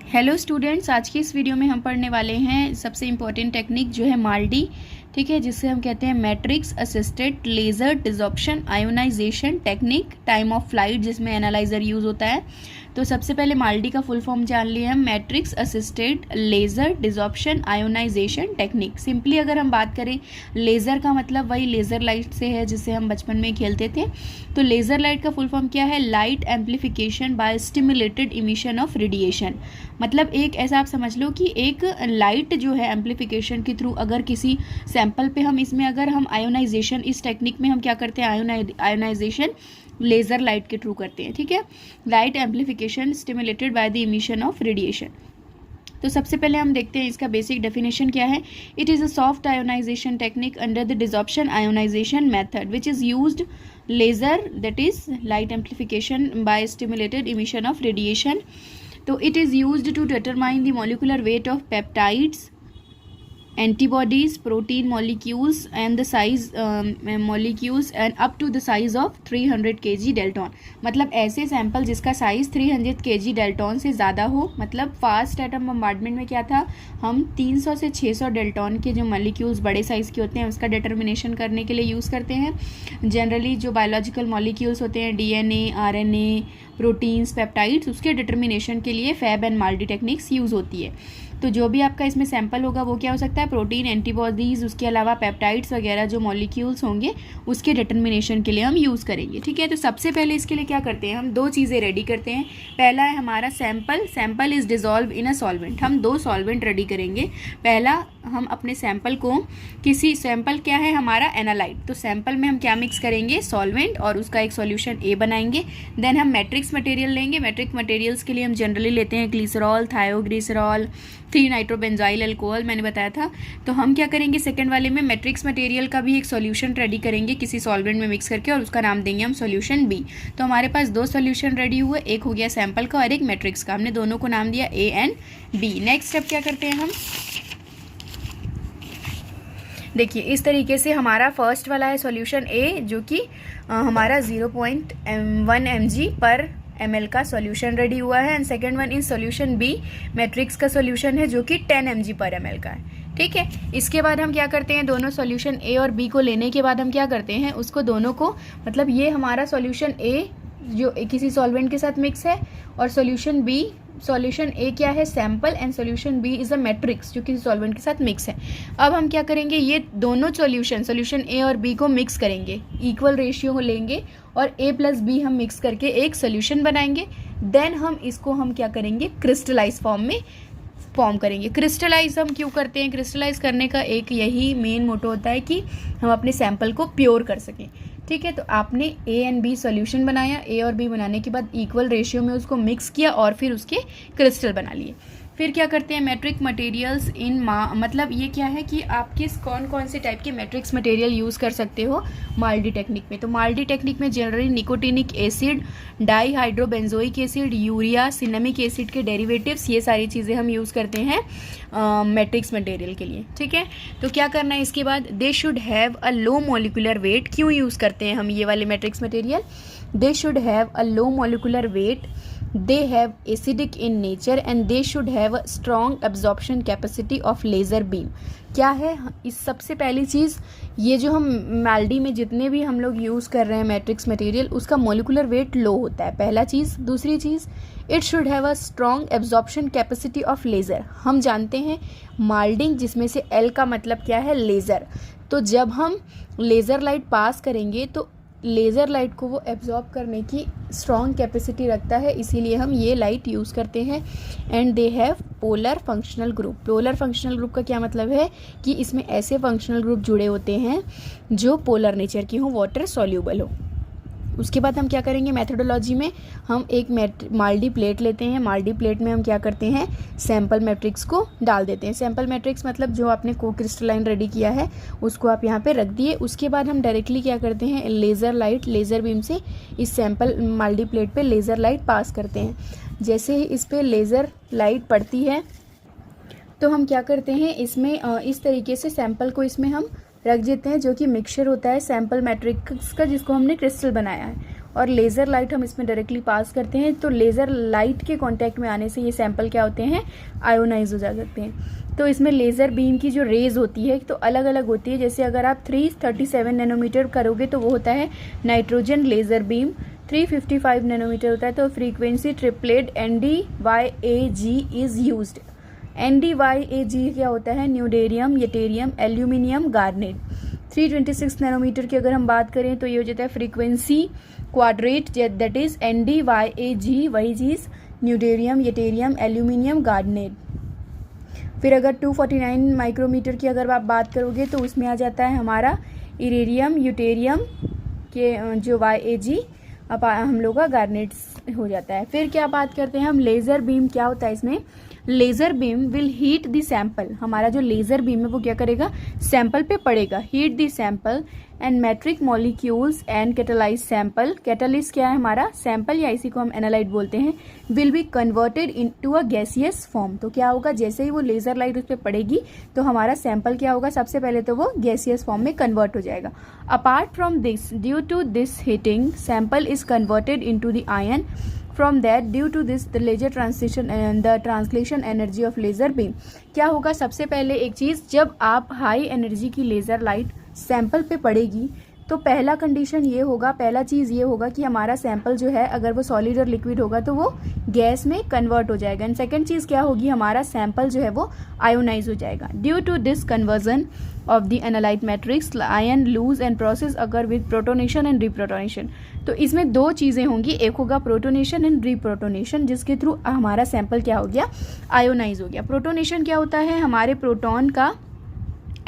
Hello students, आज की इस वीडियो में हम पढ़ने वाले हैं सबसे इम्पॉर्टेंट टेक्निक जो है माल्डी, ठीक है, जिससे हम कहते हैं matrix assisted laser desorption ionisation technique, time of flight जिसमें एनालाइजर यूज़ होता है। तो सबसे पहले माल्डी का फुल फॉर्म जान लिए हम, matrix assisted laser desorption ionisation technique. Simply अगर हम बात करें, लेज़र का मतलब वही लेज़र लाइट से है जिससे हम बचपन में खेलते थे। तो लेज़र लाइट का फुल फॉर्म क्या है? Light amplification by stimulated emission of radiation. मतलब एक ऐसा आप समझ लो कि एक लाइट जो है एम्प्लीफिकेशन के थ्रू अगर किसी सैंपल पे हम इसमें अगर हम आयोनाइजेशन, इस टेक्निक में हम क्या करते हैं, आयोनाइजेशन लेज़र लाइट के थ्रू करते हैं, ठीक है। Light amplification stimulated by the emission of radiation. तो सबसे पहले हम देखते हैं इसका बेसिक डेफिनेशन क्या है। It is a soft ionisation technique under the desorption ionisation method which is used laser, that is light amplification by stimulated emission of radiation. तो it is used to determine the molecular weight of peptides, antibodies, protein molecules and the size molecules and up to the size of 300 kg Dalton. मतलब ऐसे sample जिसका size 300 kg Dalton से ज़्यादा हो। मतलब fast atom bombardment में क्या था, हम 300 से 600 डेल्टॉन के जो मॉलिक्यूल्स बड़े साइज़ के होते हैं उसका डिटर्मिनेशन करने के लिए यूज़ करते हैं। जनरली जो बायोलॉजिकल मॉलिक्यूल्स होते हैं, डीएनए, आरएनए, प्रोटीन्स, पेप्टाइड्स, उसके डिटर्मिनेशन के लिए फैब एंड माल्डी टेक्निक्स यूज़ होती है। तो जो भी आपका इसमें सैंपल होगा वो क्या हो सकता है, प्रोटीन, एंटीबॉडीज़, उसके अलावा पेप्टाइड्स वगैरह जो मॉलिक्यूल्स होंगे उसके डिटर्मिनेशन के लिए हम यूज़ करेंगे, ठीक है। तो सबसे पहले इसके लिए क्या करते हैं, हम दो चीज़ें रेडी करते हैं। पहला है हमारा sample is dissolve in a solvent. हम दो सॉल्वेंट रेडी करेंगे। पहला, हम अपने सैंपल को किसी, सैंपल क्या है हमारा, एनालाइट। तो सैंपल में हम क्या मिक्स करेंगे, सॉल्वेंट, और उसका एक सॉल्यूशन ए बनाएंगे। देन हम मैट्रिक्स मटेरियल लेंगे। मैट्रिक मटेरियल्स के लिए हम जनरली लेते हैं ग्लिसरॉल, थायोग्लिसरॉल, 3 नाइट्रोबेंजाइल अल्कोहल, मैंने बताया था। तो हम क्या करेंगे, सेकंड वाले में मैट्रिक्स मटेरियल का भी एक सॉल्यूशन रेडी करेंगे किसी सॉल्वेंट में मिक्स करके, और उसका नाम देंगे हम सॉल्यूशन बी। तो हमारे पास दो सॉल्यूशन रेडी हुए, एक हो गया सैंपल का और एक मैट्रिक्स का। हमने दोनों को नाम दिया A and B. Next step क्या करते हैं हम, देखिए इस तरीके से हमारा फर्स्ट वाला है सॉल्यूशन ए जो कि हमारा 0.1 mg पर ml का सॉल्यूशन रेडी हुआ है। And second one is solution B, matrix का सॉल्यूशन है जो कि 10 mg पर ml का है, ठीक है। इसके बाद हम क्या करते हैं, दोनों सॉल्यूशन ए और बी को लेने के बाद हम क्या करते हैं, उसको दोनों को, मतलब ये हमारा सॉल्यूशन ए जो किसी सॉल्वेंट के साथ मिक्स है, और सॉल्यूशन बी, सॉल्यूशन ए क्या है, sample, and solution B is a matrix जो किसी सॉल्वेंट के साथ मिक्स है। अब हम क्या करेंगे, ये दोनों सॉल्यूशन ए और बी को मिक्स करेंगे, इक्वल रेशियो लेंगे और ए प्लस बी हम मिक्स करके एक सॉल्यूशन बनाएंगे। देन हम इसको हम क्या करेंगे, क्रिस्टलाइज फॉर्म में फॉर्म करेंगे। क्रिस्टलाइज हम क्यों करते हैं, क्रिस्टलाइज करने का एक यही मेन मोटो होता है कि हम अपने सैंपल को प्योर कर सकें, ठीक है। तो आपने ए एंड बी सॉल्यूशन बनाया, ए और बी बनाने के बाद इक्वल रेशियो में उसको मिक्स किया और फिर उसके क्रिस्टल बना लिए। फिर क्या करते हैं, मैट्रिक मटेरियल्स इन मतलब ये क्या है कि आप किस कौन कौन से टाइप के मैट्रिक्स मटेरियल यूज़ कर सकते हो माल्डी टेक्निक में। तो माल्डी टेक्निक में generally nicotinic acid, dihydrobenzoic acid, urea, cinnamic acid के डेरिवेटिव्स, ये सारी चीज़ें हम यूज़ करते हैं मैट्रिक्स मटेरियल के लिए, ठीक है। तो क्या करना है इसके बाद, they should have a low molecular weight. क्यों यूज़ करते हैं हम ये वाले matrix material, they should have a low molecular weight, they have acidic in nature and they should have a strong absorption capacity of laser beam। क्या है इस सबसे पहली चीज़, ये जो हम माल्डी में जितने भी हम लोग यूज़ कर रहे हैं मैट्रिक्स मटेरियल, उसका मॉलिकुलर वेट लो होता है, पहला चीज़। दूसरी चीज़, it should have a strong absorption capacity of laser. हम जानते हैं माल्डिंग जिसमें से एल का मतलब क्या है, लेज़र। तो जब हम लेज़र लाइट पास करेंगे तो लेज़र लाइट को वो एब्जॉर्ब करने की स्ट्रॉन्ग कैपेसिटी रखता है, इसीलिए हम ये लाइट यूज़ करते हैं। And they have polar functional group. Polar functional group का क्या मतलब है कि इसमें ऐसे फंक्शनल ग्रुप जुड़े होते हैं जो पोलर नेचर की हो, वाटर सॉल्यूबल हो। उसके बाद हम क्या करेंगे, मेथडोलॉजी में हम एक माल्डी प्लेट लेते हैं। माल्डी प्लेट में हम क्या करते हैं, सैंपल मैट्रिक्स को डाल देते हैं। सैंपल मैट्रिक्स मतलब जो आपने को क्रिस्टलाइन रेडी किया है उसको आप यहाँ पे रख दिए। उसके बाद हम डायरेक्टली क्या करते हैं, लेज़र लाइट, लेज़र बीम से इस सैंपल माल्डी प्लेट पे लेज़र लाइट पास करते हैं। जैसे ही इस पर लेज़र लाइट पड़ती है तो हम क्या करते हैं, इसमें इस तरीके से सैंपल को इसमें हम रख देते हैं, जो कि मिक्सचर होता है सैंपल मैट्रिक्स का जिसको हमने क्रिस्टल बनाया है। और लेज़र लाइट हम इसमें डायरेक्टली पास करते हैं, तो लेज़र लाइट के कांटेक्ट में आने से ये सैंपल क्या होते हैं, आयोनाइज हो जा सकते हैं। तो इसमें लेज़र बीम की जो रेज होती है तो अलग अलग होती है। जैसे अगर आप 337 नैनोमीटर करोगे तो वो होता है नाइट्रोजन लेज़र बीम, 355 नैनोमीटर होता है तो frequency triplet NdYAG is used. NdYAG क्या होता है, न्यूडेरियम, यटेरियम, एल्यूमिनियम, गार्नेट। 326 नैनोमीटर की अगर हम बात करें तो ये हो जाता है frequency quadrate, that is NdYAG, वही चीज़ न्यूडेरियम, यटेरियम, एल्यूमिनियम, गार्नेट। फिर अगर 249 माइक्रोमीटर की अगर आप बात करोगे तो उसमें आ जाता है हमारा इरेडियम, यूटेरियम के जो YAG, अब हम लोग का गार्नेट्स हो जाता है। फिर क्या बात करते हैं हम, लेज़र बीम क्या होता है इसमें, laser beam will heat the sample, हमारा जो लेज़र बीम है वो क्या करेगा, सैंपल पे पड़ेगा, heat the sample and metric molecules and catalyse sample, catalyst क्या है हमारा सैंपल या इसी को हम एनालाइट बोलते हैं, will be converted into a gaseous form. तो क्या होगा, जैसे ही वो लेज़र लाइट उस पर पड़ेगी तो हमारा सैंपल क्या होगा, सबसे पहले तो वो गैसियस फॉर्म में कन्वर्ट हो जाएगा। Apart from this, due to this heating sample is converted into the ion. From that, due to this, the laser translation and the translation energy of laser beam, क्या होगा, सबसे पहले एक चीज़, जब आप हाई एनर्जी की लेज़र लाइट सैंपल पे पड़ेगी तो पहला कंडीशन ये होगा, पहला चीज़ ये होगा कि हमारा सैंपल जो है अगर वो सॉलिड और लिक्विड होगा तो वो गैस में कन्वर्ट हो जाएगा। एंड सेकंड चीज़ क्या होगी, हमारा सैंपल जो है वो आयोनाइज हो जाएगा। Due to this conversion of the analyte matrix, ion lose and process अगर विद प्रोटोनेशन एंड रिप्रोटोनेशन। तो इसमें दो चीज़ें होंगी, एक होगा प्रोटोनेशन एंड रिप्रोटोनेशन, जिसके थ्रू हमारा सैंपल क्या हो गया, आयोनाइज हो गया। प्रोटोनेशन क्या होता है, हमारे प्रोटॉन का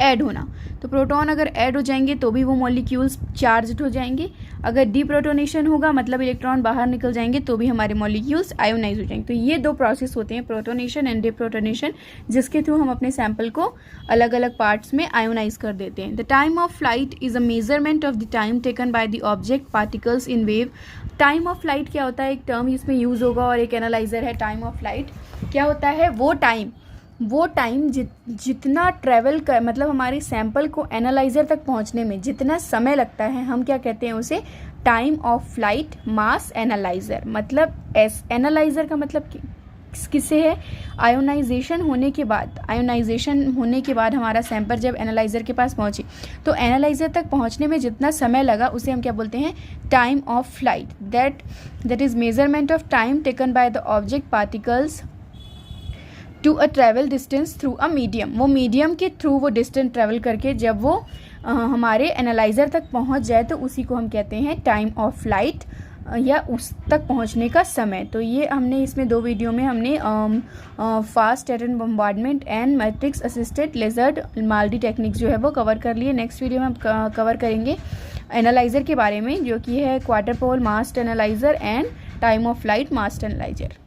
ऐड होना, तो प्रोटॉन अगर ऐड हो जाएंगे तो भी वो मॉलिक्यूल्स चार्ज्ड हो जाएंगे। अगर डीप्रोटोनेशन होगा मतलब इलेक्ट्रॉन बाहर निकल जाएंगे तो भी हमारे मॉलिक्यूल्स आयोनाइज हो जाएंगे। तो ये दो प्रोसेस होते हैं, प्रोटोनेशन एंड डीप्रोटोनेशन, जिसके थ्रू हम अपने सैंपल को अलग अलग पार्ट्स में आयोनाइज कर देते हैं। The time of flight is a measurement of the time taken by the object particles in wave. Time of flight क्या होता है, एक टर्म इसमें यूज होगा और एक एनालाइजर है। टाइम ऑफ फ्लाइट क्या होता है, वो टाइम जितना ट्रैवल कर, मतलब हमारे सैंपल को एनालाइजर तक पहुंचने में जितना समय लगता है, हम क्या कहते हैं उसे, time of flight mass analyser. मतलब एनालाइजर का मतलब किससे है, आयोनाइजेशन होने के बाद हमारा सैंपल जब एनालाइजर के पास पहुंचे तो एनालाइजर तक पहुंचने में जितना समय लगा उसे हम क्या बोलते हैं, time of flight. That is measurement of time taken by the object particles to a travel distance through a medium. वो मीडियम के थ्रू वो डिस्टेंस ट्रैवल करके जब वो हमारे एनालाइजर तक पहुंच जाए तो उसी को हम कहते हैं टाइम ऑफ फ्लाइट या उस तक पहुंचने का समय। तो ये हमने इसमें दो वीडियो में हमने fast atom bombardment and matrix assisted laser MALDI techniques जो है वो कवर कर लिए। नेक्स्ट वीडियो में हम कवर करेंगे एनालाइजर के बारे में, जो कि है quadrupole mass analyser and time of flight mass analyser.